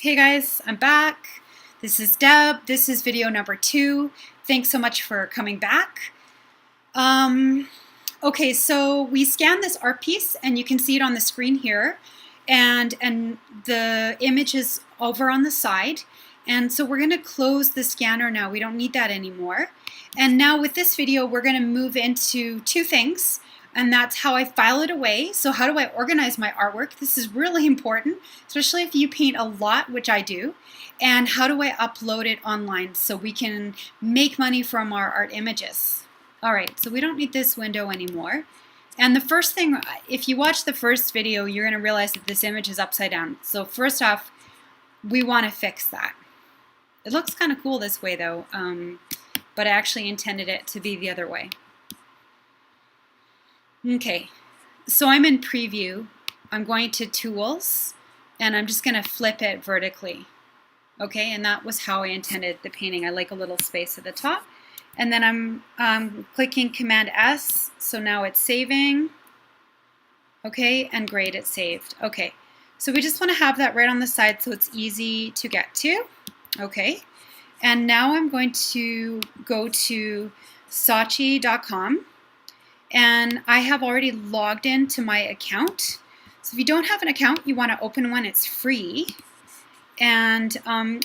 Hey guys, I'm back. This is Deb. This is video number 2. Thanks so much for coming back. Okay, so we scanned this art piece and you can see it on the screen here. And the image is over on the side. And so we're going to close the scanner now. We don't need that anymore. And now with this video, we're going to move into two things. And that's how I file it away. So how do I organize my artwork? This is really important, especially if you paint a lot, which I do. And how do I upload it online so we can make money from our art images? All right, so we don't need this window anymore. And the first thing, if you watch the first video, you're going to realize that this image is upside down. So first off, we want to fix that. It looks kind of cool this way though, but I actually intended it to be the other way. Okay, so I'm in preview. I'm going to tools and I'm just going to flip it vertically. Okay, and that was how I intended the painting. I like a little space at the top. And then I'm clicking Command S, so now it's saving. Okay, and great, it's saved. Okay, so we just want to have that right on the side so it's easy to get to. Okay, and now I'm going to go to Saatchi.com. And I have already logged into my account. So if you don't have an account, you want to open one. It's free. And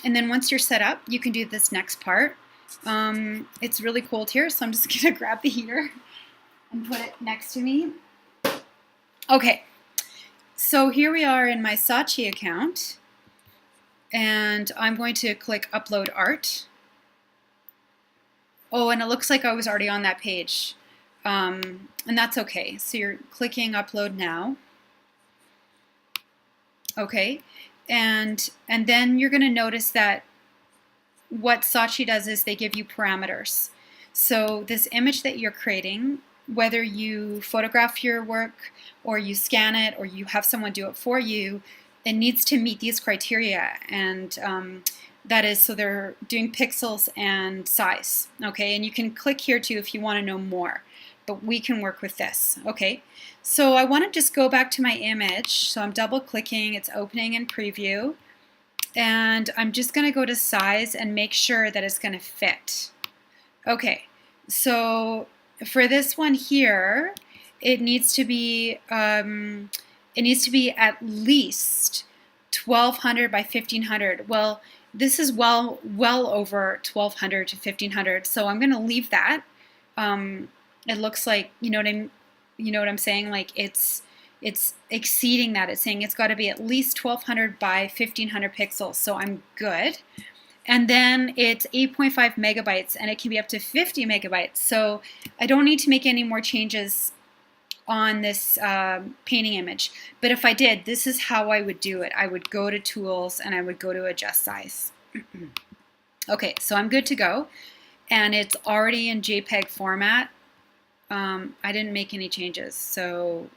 then once you're set up, you can do this next part. It's really cold here, so I'm just going to grab the heater and put it next to me. Okay, so here we are in my Saatchi account. And I'm going to click Upload Art. Oh, and it looks like I was already on that page. And that's okay. So you're clicking upload now. Okay, and then you're going to notice that what Saatchi does is they give you parameters. So this image that you're creating, whether you photograph your work or you scan it or you have someone do it for you, it needs to meet these criteria. And that is, so they're doing pixels and size. Okay, and you can click here too if you want to know more. But we can work with this. Okay, so I want to just go back to my image. So I'm double clicking, it's opening in preview. And I'm just going to go to size and make sure that it's going to fit. Okay, so for this one here, it needs to be at least 1200 by 1500. Well, this is well over 1200 to 1500, so I'm going to leave that. It looks like, you know what I'm saying? Like it's exceeding that. It's saying it's got to be at least 1200 by 1500 pixels. So I'm good. And then it's 8.5 megabytes and it can be up to 50 megabytes. So I don't need to make any more changes on this painting image. But if I did, this is how I would do it. I would go to tools and I would go to adjust size. Okay, so I'm good to go. And it's already in JPEG format. I didn't make any changes, so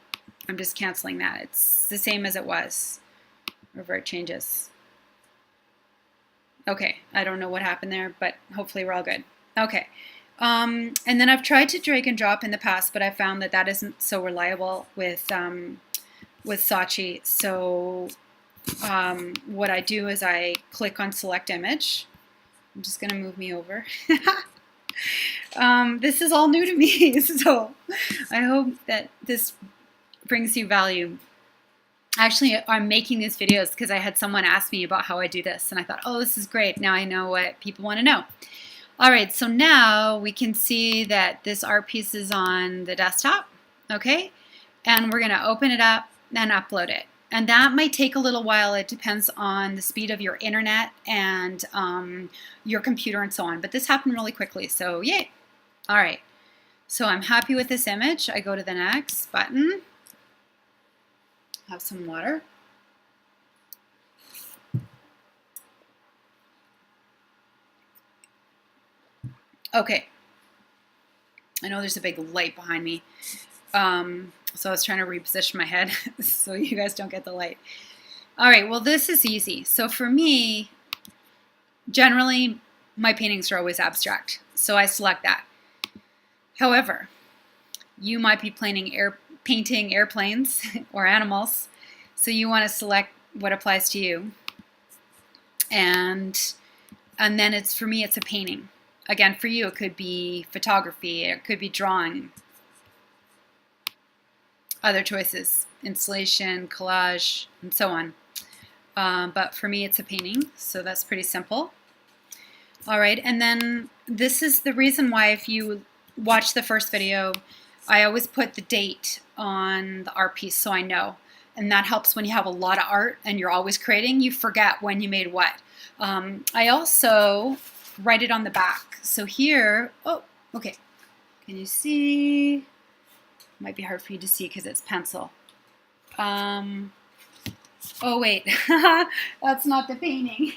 I'm just canceling that. It's the same as it was. Revert changes. Okay, I don't know what happened there, but hopefully we're all good. Okay, and then I've tried to drag and drop in the past, but I found that that isn't so reliable with Saatchi. So what I do is I click on Select Image. I'm just going to move me over. This is all new to me, so I hope that this brings you value. Actually, I'm making these videos because I had someone ask me about how I do this, and I thought, oh, this is great. Now I know what people want to know. All right, so now we can see that this art piece is on the desktop, okay? And we're going to open it up and upload it. And that might take a little while. It depends on the speed of your internet and your computer and so on. But this happened really quickly, so yay. All right, so I'm happy with this image. I go to the next button. Have some water. Okay. I know there's a big light behind me. So I was trying to reposition my head so you guys don't get the light. All right, well, this is easy. So for me, generally, my paintings are always abstract. So I select that. However, you might be painting airplanes or animals. So you want to select what applies to you. and then it's, for me, it's a painting. Again, for you, it could be photography, it could be drawing, other choices, installation, collage, and so on. But for me, it's a painting, so that's pretty simple. All right, and then this is the reason why, if you watch the first video, I always put the date on the art piece so I know. And that helps when you have a lot of art and you're always creating, you forget when you made what. I also write it on the back. So here, oh, okay. Can you see? Might be hard for you to see because it's pencil. Oh, wait. That's not the painting.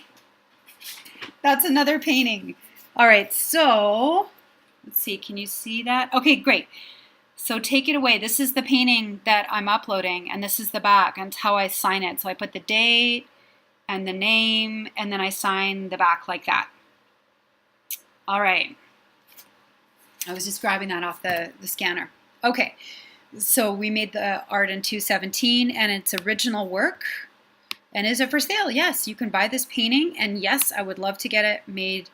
That's another painting. All right, so let's see. Can you see that? Okay, great. So take it away. This is the painting that I'm uploading, and this is the back, and it's how I sign it. So I put the date and the name, and then I sign the back like that. All right. I was just grabbing that off the scanner. Okay, so we made the art in 2017, and it's original work. And is it for sale? Yes, you can buy this painting, and yes, I would love to get it made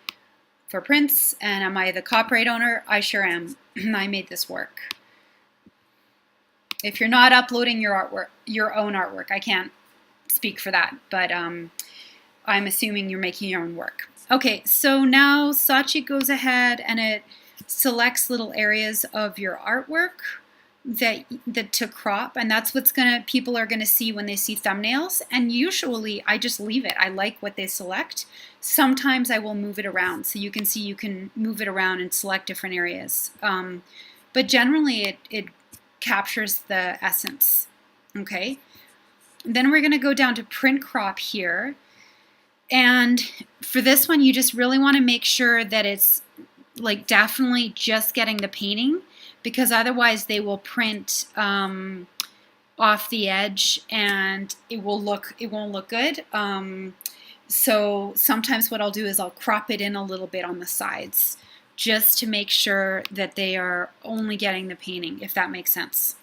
for prints. And am I the copyright owner? I sure am. I made this work. If you're not uploading your artwork, your own artwork, I can't speak for that, but I'm assuming you're making your own work. Okay, so now Saatchi goes ahead and it selects little areas of your artwork that to crop, and that's what's people are gonna see when they see thumbnails. And usually I just leave it. I like what they select. Sometimes I will move it around, so you can see you can move it around and select different areas. But generally it captures the essence. Okay, then we're going to go down to print crop here, and for this one you just really want to make sure that it's like definitely just getting the painting, because otherwise they will print off the edge and it won't look good. So sometimes what I'll do is I'll crop it in a little bit on the sides, just to make sure that they are only getting the painting, if that makes sense.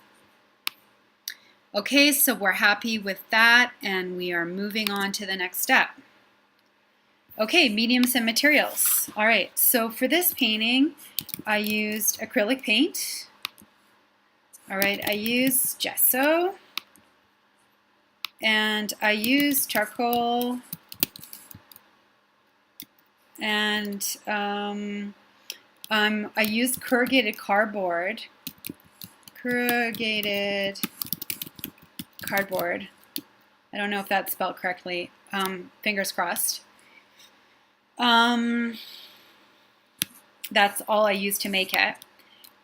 Okay, so we're happy with that, and we are moving on to the next step. Okay, mediums and materials. All right, so for this painting, I used acrylic paint. All right, I used gesso, and I used charcoal, and I used corrugated cardboard. Corrugated cardboard. I don't know if that's spelled correctly. Fingers crossed. That's all I used to make it.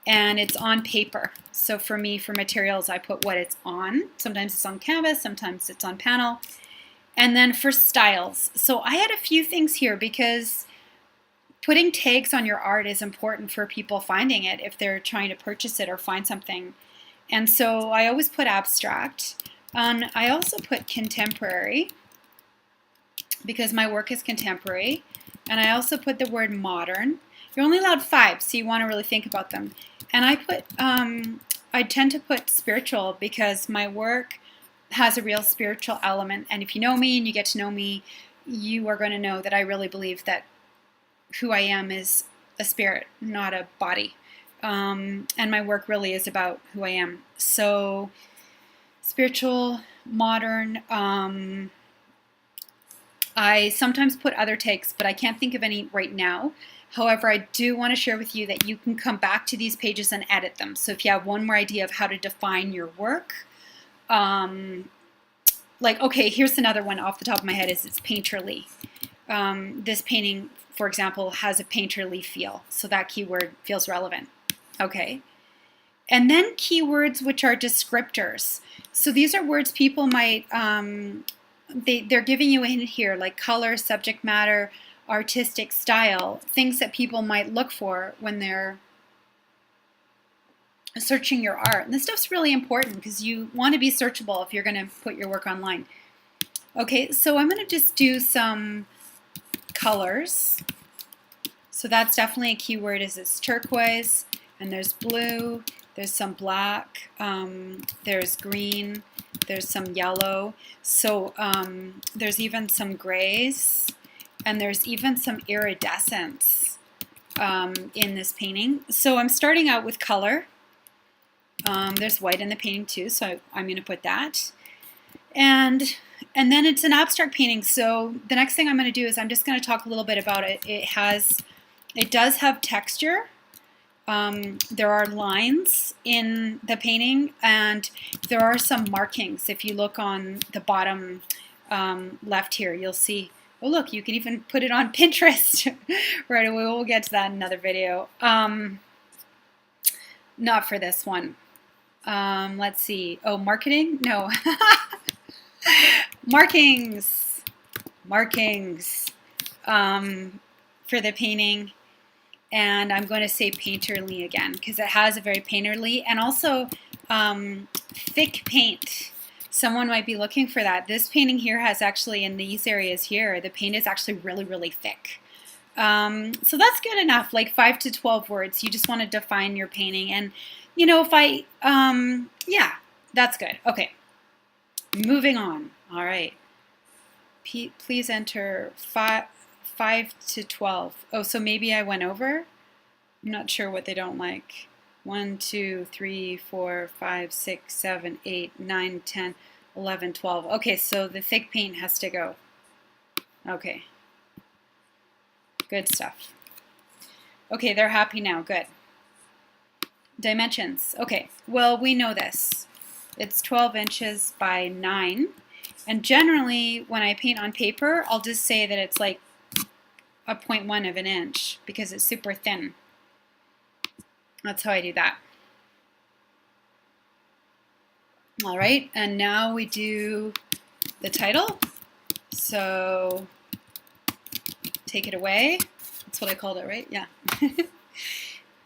And it's on paper. So for me, for materials, I put what it's on. Sometimes it's on canvas, sometimes it's on panel. And then for styles. So I had a few things here because putting tags on your art is important for people finding it if they're trying to purchase it or find something. And so I always put abstract. I also put contemporary because my work is contemporary. And I also put the word modern. You're only allowed 5, so you want to really think about them. And I put, I tend to put spiritual because my work has a real spiritual element. And if you know me and you get to know me, you are going to know that I really believe that who I am is a spirit, not a body. And my work really is about who I am. So spiritual, modern. I sometimes put other tags, but I can't think of any right now. However, I do want to share with you that you can come back to these pages and edit them. So if you have one more idea of how to define your work, like, okay, here's another one off the top of my head is it's painterly. This painting, for example, has a painterly feel. So that keyword feels relevant. Okay. And then keywords which are descriptors. So these are words people might, they're giving you a hint here, like color, subject matter, artistic style, things that people might look for when they're searching your art. And this stuff's really important because you want to be searchable if you're going to put your work online. Okay, so I'm going to just do some colors. So that's definitely a keyword, is it's turquoise, and there's blue, there's some black, there's green, there's some yellow. So there's even some grays. and there's even some iridescence in this painting. So I'm starting out with color. There's white in the painting too, so I'm going to put that. And then it's an abstract painting, so the next thing I'm going to do is I'm just going to talk a little bit about it. It does have texture. There are lines in the painting, and there are some markings. If you look on the bottom left here, you'll see, oh look, you can even put it on Pinterest right away. We'll get to that in another video. Not for this one. Let's see. Oh, marketing? No. Markings for the painting. And I'm going to say painterly again because it has a very painterly, and also thick paint. Someone might be looking for that. This painting here has actually, in these areas here, the paint is actually really, really thick. So that's good enough, like 5 to 12 words. You just want to define your painting. And, you know, if yeah, that's good. Okay, moving on. All right. Please enter 5 to 12. Oh, so maybe I went over? I'm not sure what they don't like. 1, 2, 3, 4, 5, 6, 7, 8, 9, 10, 11, 12. Okay, so the thick paint has to go. Okay. Good stuff. Okay, they're happy now. Good. Dimensions. Okay, well, we know this. It's 12 inches by 9. And generally, when I paint on paper, I'll just say that it's like a 0.1 of an inch because it's super thin. That's how I do that. All right, and now we do the title. So take it away. That's what I called it, right? Yeah.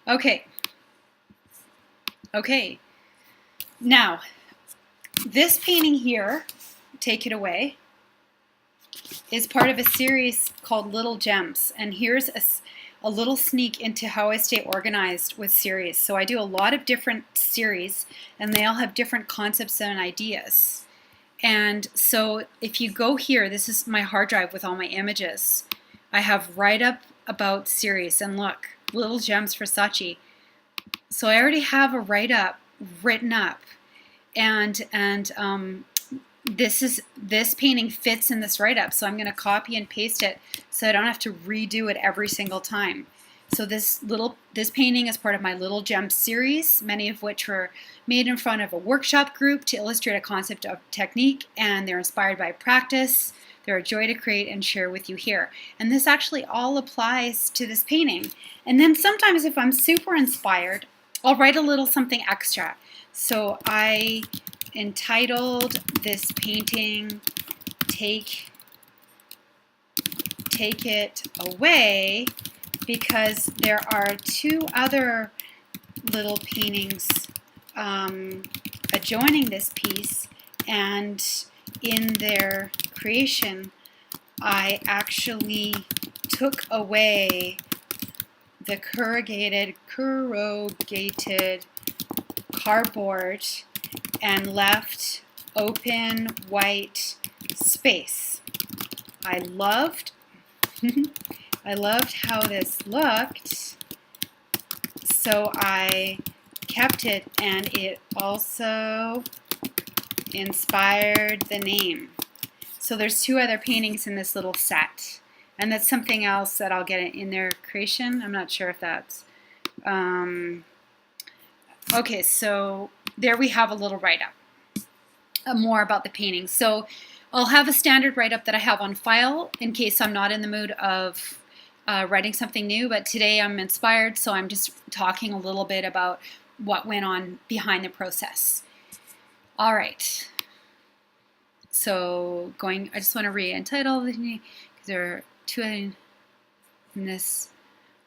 Okay. Okay. Now, this painting here, Take It Away, is part of a series called Little Gems, and here's a little sneak into how I stay organized with series. So I do a lot of different series, and they all have different concepts and ideas. And so if you go here, this is my hard drive with all my images. I have write up about series, and look, Little Gems for Saatchi. So I already have a write up written up, and this painting fits in this write-up, so I'm going to copy and paste it so I don't have to redo it every single time. So this painting is part of my Little Gems series, many of which were made in front of a workshop group to illustrate a concept of technique, and they're inspired by practice. They're a joy to create and share with you here. And this actually all applies to this painting. And then sometimes if I'm super inspired, I'll write a little something extra. So I entitled this painting Take It Away because there are 2 other little paintings adjoining this piece, and in their creation I actually took away the corrugated cardboard and left open white space. I loved how this looked, so I kept it, and it also inspired the name. So there's 2 other paintings in this little set, and that's something else that I'll get in their creation. I'm not sure if that's okay, so there we have a little write-up, more about the painting. So I'll have a standard write-up that I have on file in case I'm not in the mood of writing something new, but today I'm inspired, so I'm just talking a little bit about what went on behind the process. All right. So I just want to re-entitle because there are 2 in this.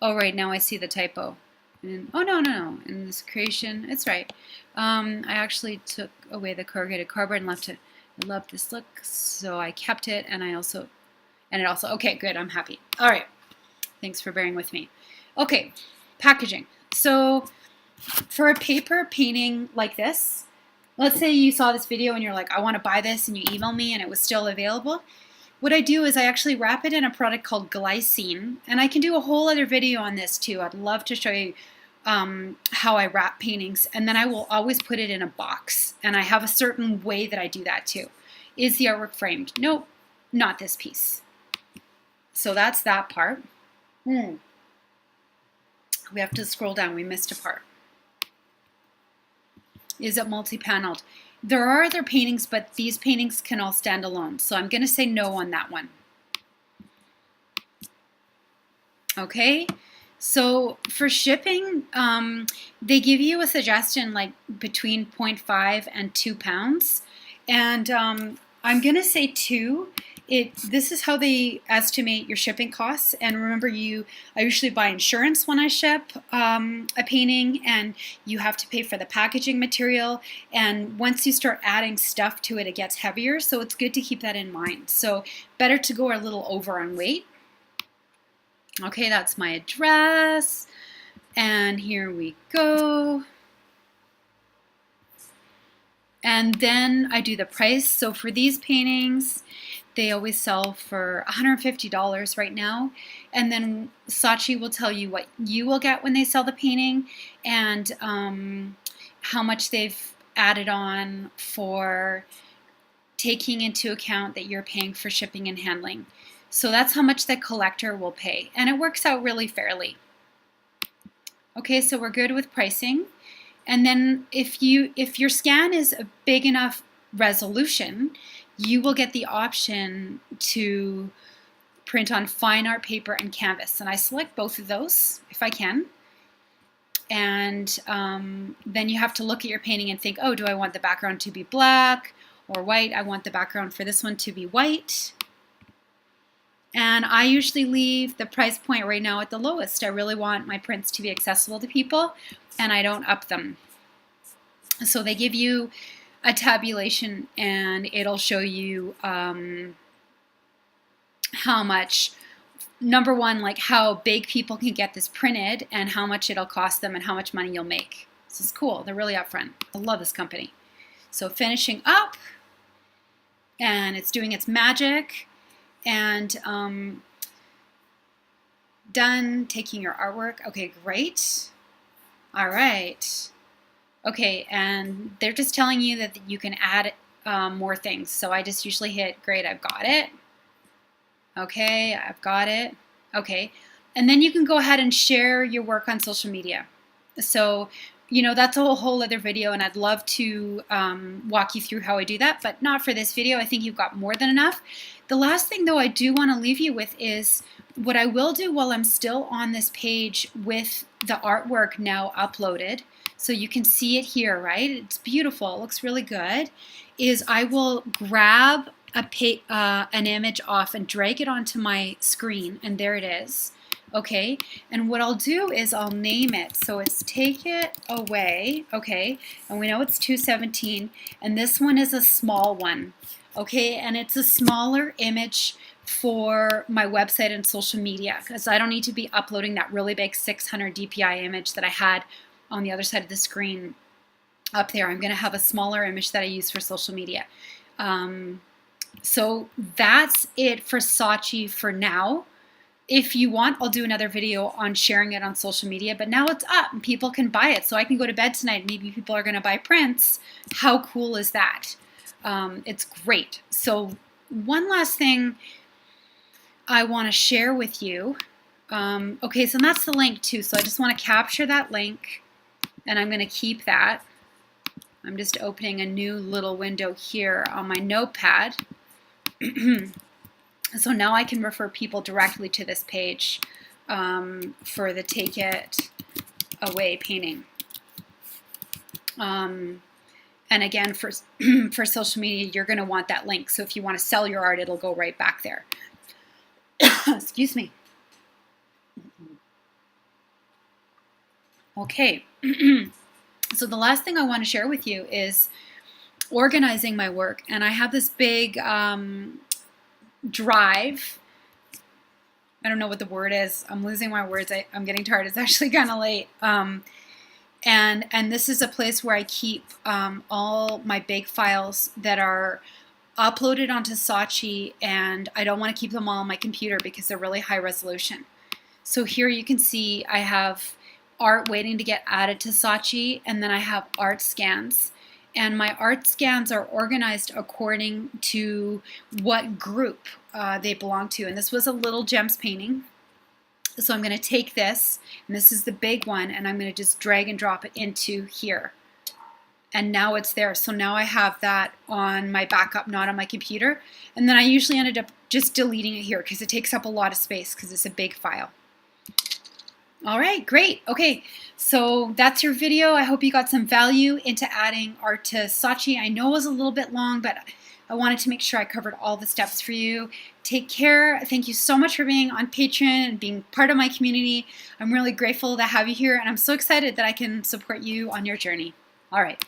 Oh, right, now I see the typo. And, oh, no. In this creation, it's right. I actually took away the corrugated cardboard and left it. I love this look, so I kept it, and it also, okay, good, I'm happy. All right, thanks for bearing with me. Okay, packaging. So for a paper painting like this, let's say you saw this video and you're like, I want to buy this, and you email me and it was still available. what I do is I actually wrap it in a product called glycine, and I can do a whole other video on this too. I'd love to show you how I wrap paintings, and then I will always put it in a box, and I have a certain way that I do that too. Is the artwork framed? Nope, not this piece. So that's that part. We have to scroll down, we missed a part. Is it multi-paneled? There are other paintings, but these paintings can all stand alone. So I'm going to say no on that one. Okay, so for shipping, they give you a suggestion like between 0.5 and 2 pounds. And I'm going to say 2. This is how they estimate your shipping costs. And remember, I usually buy insurance when I ship a painting, and you have to pay for the packaging material. And once you start adding stuff to it, it gets heavier. So it's good to keep that in mind. So better to go a little over on weight. Okay, that's my address. And here we go. And then I do the price. So for these paintings, they always sell for $150 right now. And then Saatchi will tell you what you will get when they sell the painting, and how much they've added on for taking into account that you're paying for shipping and handling. So that's how much the collector will pay. And it works out really fairly. Okay, so we're good with pricing. And then if your scan is a big enough resolution, you will get the option to print on fine art paper and canvas. And I select both of those if I can. And then you have to look at your painting and think, oh, do I want the background to be black or white? I want the background for this one to be white. And I usually leave the price point right now at the lowest. I really want my prints to be accessible to people, and I don't up them. So they give you a tabulation, and it'll show you how much, number one, like how big people can get this printed and how much it'll cost them and how much money you'll make. This is cool. They're really upfront. I love this company. So finishing up, and it's doing its magic. And done taking your artwork. Okay, great. All right. Okay, and they're just telling you that you can add more things. So I just usually hit, great, I've got it. Okay, I've got it. Okay, and then you can go ahead and share your work on social media. So, you know, that's a whole other video, and I'd love to walk you through how I do that, but not for this video. I think you've got more than enough. The last thing, though, I do want to leave you with is what I will do while I'm still on this page with the artwork now uploaded, so you can see it here, right? It's beautiful. It looks really good. Is I will grab an image off and drag it onto my screen, and there it is. Okay, and what I'll do is I'll name it. So it's Take It Away, okay, and we know it's 217, and this one is a small one, okay, and it's a smaller image for my website and social media, because I don't need to be uploading that really big 600 DPI image that I had on the other side of the screen up there. I'm going to have a smaller image that I use for social media. So that's it for Saatchi for now. If you want, I'll do another video on sharing it on social media, but now it's up and people can buy it. So I can go to bed tonight. Maybe people are going to buy prints. How cool is that? It's great. So one last thing I want to share with you. Okay, so that's the link too. So I just want to capture that link, and I'm going to keep that. I'm just opening a new little window here on my notepad. So now I can refer people directly to this page for the Take It Away painting. And again, for social media, you're going to want that link. So if you want to sell your art, it'll go right back there. Excuse me. Okay. So the last thing I want to share with you is organizing my work. And I have this big drive. I don't know what the word is. I'm losing my words. I'm getting tired. It's actually kind of late. And this is a place where I keep all my big files that are upload it onto Saatchi, and I don't want to keep them all on my computer because they're really high resolution. So here you can see I have art waiting to get added to Saatchi, and then I have art scans. And my art scans are organized according to what group they belong to. And this was a little gems painting. So I'm going to take this, and this is the big one, and I'm going to just drag and drop it into here. And now it's there. So now I have that on my backup, not on my computer. And then I usually ended up just deleting it here because it takes up a lot of space because it's a big file. All right, great. Okay, so that's your video. I hope you got some value into adding art to Saatchi. I know it was a little bit long, but I wanted to make sure I covered all the steps for you. Take care. Thank you so much for being on Patreon and being part of my community. I'm really grateful to have you here, and I'm so excited that I can support you on your journey. All right.